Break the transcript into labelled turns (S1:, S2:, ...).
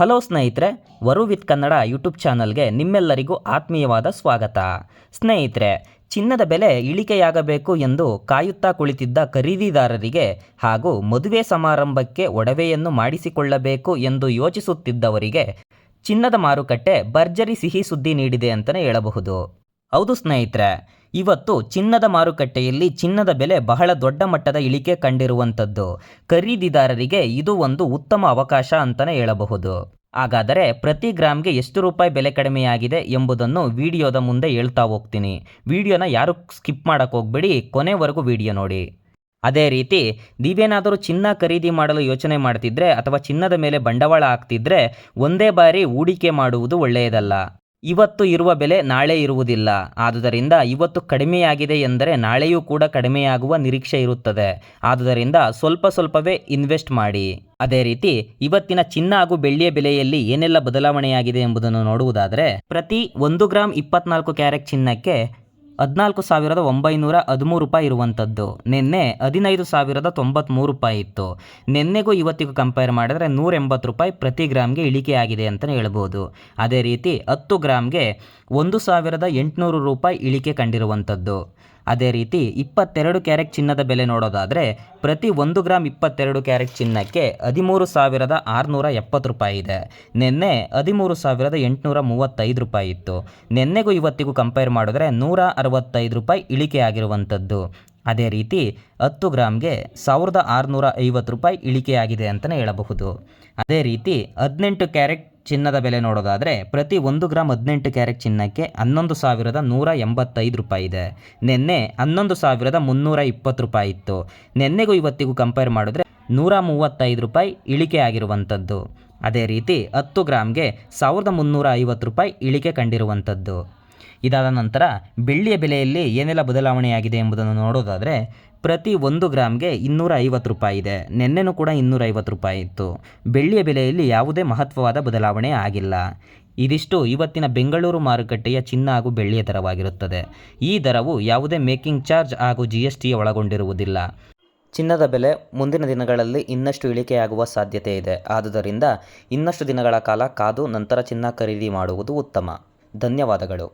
S1: Hello ಸ್ನೇಹಿತರೆ, ವರು with Kannada YouTube ಚಾನಲ್ಗೆ ನಿಮ್ಮೆಲ್ಲರಿಗೂ ಆತ್ಮೀಯವಾದ ಸ್ವಾಗತ. ಸ್ನೇಹಿತರೆ, ಚಿನ್ನದ ಬೆಲೆ ಇಳಿಕೆಯಾಗಬೇಕು ಎಂದು ಕಾಯುತ್ತಾ ಕುಳಿತಿದ್ದ ಖರೀದಿದಾರರಿಗೆ ಹಾಗೂ ಮದುವೆ ಸಮಾರಂಭಕ್ಕೆ ಒಡವೆಯನ್ನು ಮಾಡಿಸಿಕೊಳ್ಳಬೇಕು ಎಂದು ಯೋಚಿಸುತ್ತಿದ್ದವರಿಗೆ ಚಿನ್ನದ ಮಾರುಕಟ್ಟೆ ಭರ್ಜರಿ ಸಿಹಿ ಸುದ್ದಿ ನೀಡಿದೆ ಅಂತಲೇ ಹೇಳಬಹುದು. ಹೌದು ಸ್ನೇಹಿತರೆ, ಇವತ್ತು ಚಿನ್ನದ ಮಾರುಕಟ್ಟೆಯಲ್ಲಿ ಚಿನ್ನದ ಬೆಲೆ ಬಹಳ ದೊಡ್ಡ ಮಟ್ಟದ ಇಳಿಕೆ ಕಂಡಿರುವಂಥದ್ದು. ಖರೀದಿದಾರರಿಗೆ ಇದು ಒಂದು ಉತ್ತಮ ಅವಕಾಶ ಅಂತಲೇ ಹೇಳಬಹುದು. ಹಾಗಾದರೆ ಪ್ರತಿ ಗ್ರಾಮ್ಗೆ ಎಷ್ಟು ರೂಪಾಯಿ ಬೆಲೆ ಕಡಿಮೆಯಾಗಿದೆ ಎಂಬುದನ್ನು ವಿಡಿಯೋದ ಮುಂದೆ ಹೇಳ್ತಾ ಹೋಗ್ತೀನಿ. ವಿಡಿಯೋನ ಯಾರು ಸ್ಕಿಪ್ ಮಾಡೋಕ್ಕೆ ಹೋಗ್ಬೇಡಿ, ಕೊನೆವರೆಗೂ ವಿಡಿಯೋ ನೋಡಿ. ಅದೇ ರೀತಿ ನೀವೇನಾದರೂ ಚಿನ್ನ ಖರೀದಿ ಮಾಡಲು ಯೋಚನೆ ಮಾಡ್ತಿದ್ರೆ ಅಥವಾ ಚಿನ್ನದ ಮೇಲೆ ಬಂಡವಾಳ ಹಾಕ್ತಿದ್ರೆ ಒಂದೇ ಬಾರಿ ಹೂಡಿಕೆ ಮಾಡುವುದು ಒಳ್ಳೆಯದಲ್ಲ. ಇವತ್ತು ಇರುವ ಬೆಲೆ ನಾಳೆ ಇರುವುದಿಲ್ಲ. ಆದುದರಿಂದ ಇವತ್ತು ಕಡಿಮೆಯಾಗಿದೆ ಎಂದರೆ ನಾಳೆಯೂ ಕೂಡ ಕಡಿಮೆಯಾಗುವ ನಿರೀಕ್ಷೆ ಇರುತ್ತದೆ. ಆದುದರಿಂದ ಸ್ವಲ್ಪವೇ ಇನ್ವೆಸ್ಟ್ ಮಾಡಿ. ಅದೇ ರೀತಿ ಇವತ್ತಿನ ಚಿನ್ನ ಹಾಗೂ ಬೆಳ್ಳಿಯ ಬೆಲೆಯಲ್ಲಿ ಏನೆಲ್ಲ ಬದಲಾವಣೆಯಾಗಿದೆ ಎಂಬುದನ್ನು ನೋಡುವುದಾದರೆ, ಪ್ರತಿ 1 ಗ್ರಾಮ್ 24 ಕ್ಯಾರೆಟ್ ಚಿನ್ನಕ್ಕೆ 14,913 ರೂಪಾಯಿ ಇರುವಂಥದ್ದು. ನಿನ್ನೆ 15,093 ರೂಪಾಯಿ ಇತ್ತು. ನಿನ್ನೆಗೂ ಇವತ್ತಿಗೂ ಕಂಪೇರ್ ಮಾಡಿದ್ರೆ 180 ರೂಪಾಯಿ ಪ್ರತಿ ಗ್ರಾಮ್ಗೆ ಇಳಿಕೆಯಾಗಿದೆ ಅಂತಲೇ ಹೇಳ್ಬೋದು. ಅದೇ ರೀತಿ 10 ಗ್ರಾಮ್ಗೆ 1,800 ರೂಪಾಯಿ ಇಳಿಕೆ ಕಂಡಿರುವಂಥದ್ದು. ಅದೇ ರೀತಿ 22 ಕ್ಯಾರೆಟ್ ಚಿನ್ನದ ಬೆಲೆ ನೋಡೋದಾದರೆ, ಪ್ರತಿ 1 ಗ್ರಾಮ್ 22 ಕ್ಯಾರೆಟ್ ಚಿನ್ನಕ್ಕೆ 13,670 ರೂಪಾಯಿ ಇದೆ. ನಿನ್ನೆ 13,835 ರೂಪಾಯಿ ಇತ್ತು. ನಿನ್ನೆಗೂ ಇವತ್ತಿಗೂ ಕಂಪೇರ್ ಮಾಡಿದ್ರೆ 165 ರೂಪಾಯಿ ಇಳಿಕೆ ಆಗಿರುವಂಥದ್ದು. ಅದೇ ರೀತಿ 10 ಗ್ರಾಮ್ಗೆ 1,650 ರೂಪಾಯಿ ಇಳಿಕೆಯಾಗಿದೆ ಅಂತಲೇ ಹೇಳಬಹುದು. ಅದೇ ರೀತಿ 18 ಕ್ಯಾರೆಟ್ ಚಿನ್ನದ ಬೆಲೆ ನೋಡೋದಾದರೆ, ಪ್ರತಿ 1 ಗ್ರಾಮ್ 18 ಕ್ಯಾರೆಟ್ ಚಿನ್ನಕ್ಕೆ 11,185 ರೂಪಾಯಿ ಇದೆ. ನಿನ್ನೆ 11,320 ರೂಪಾಯಿ ಇತ್ತು. ನಿನ್ನೆಗೂ ಇವತ್ತಿಗೂ ಕಂಪೇರ್ ಮಾಡಿದ್ರೆ 135 ರೂಪಾಯಿ ಇಳಿಕೆ ಆಗಿರುವಂಥದ್ದು. ಅದೇ ರೀತಿ 10 ಗ್ರಾಮ್ಗೆ 1,350 ರೂಪಾಯಿ ಇಳಿಕೆ ಕಂಡಿರುವಂಥದ್ದು. ಇದಾದ ನಂತರ ಬೆಳ್ಳಿಯ ಬೆಲೆಯಲ್ಲಿ ಏನೆಲ್ಲ ಬದಲಾವಣೆಯಾಗಿದೆ ಎಂಬುದನ್ನು ನೋಡೋದಾದರೆ, ಪ್ರತಿ 1 ಗ್ರಾಮ್ಗೆ 250 ರೂಪಾಯಿ ಇದೆ. ನಿನ್ನೆನೂ ಕೂಡ 250 ರೂಪಾಯಿ ಇತ್ತು. ಬೆಳ್ಳಿಯ ಬೆಲೆಯಲ್ಲಿ ಯಾವುದೇ ಮಹತ್ವವಾದ ಬದಲಾವಣೆ ಆಗಿಲ್ಲ. ಇದಿಷ್ಟು ಇವತ್ತಿನ ಬೆಂಗಳೂರು ಮಾರುಕಟ್ಟೆಯ ಚಿನ್ನ ಹಾಗೂ ಬೆಳ್ಳಿಯ ದರವಾಗಿರುತ್ತದೆ. ಈ ದರವು ಯಾವುದೇ ಮೇಕಿಂಗ್ ಚಾರ್ಜ್ ಹಾಗೂ GST ಒಳಗೊಂಡಿರುವುದಿಲ್ಲ. ಚಿನ್ನದ ಬೆಲೆ ಮುಂದಿನ ದಿನಗಳಲ್ಲಿ ಇನ್ನಷ್ಟು ಇಳಿಕೆಯಾಗುವ ಸಾಧ್ಯತೆ ಇದೆ. ಆದುದರಿಂದ ಇನ್ನಷ್ಟು ದಿನಗಳ ಕಾಲ ಕಾದು ನಂತರ ಚಿನ್ನ ಖರೀದಿ ಮಾಡುವುದು ಉತ್ತಮ. ಧನ್ಯವಾದಗಳು.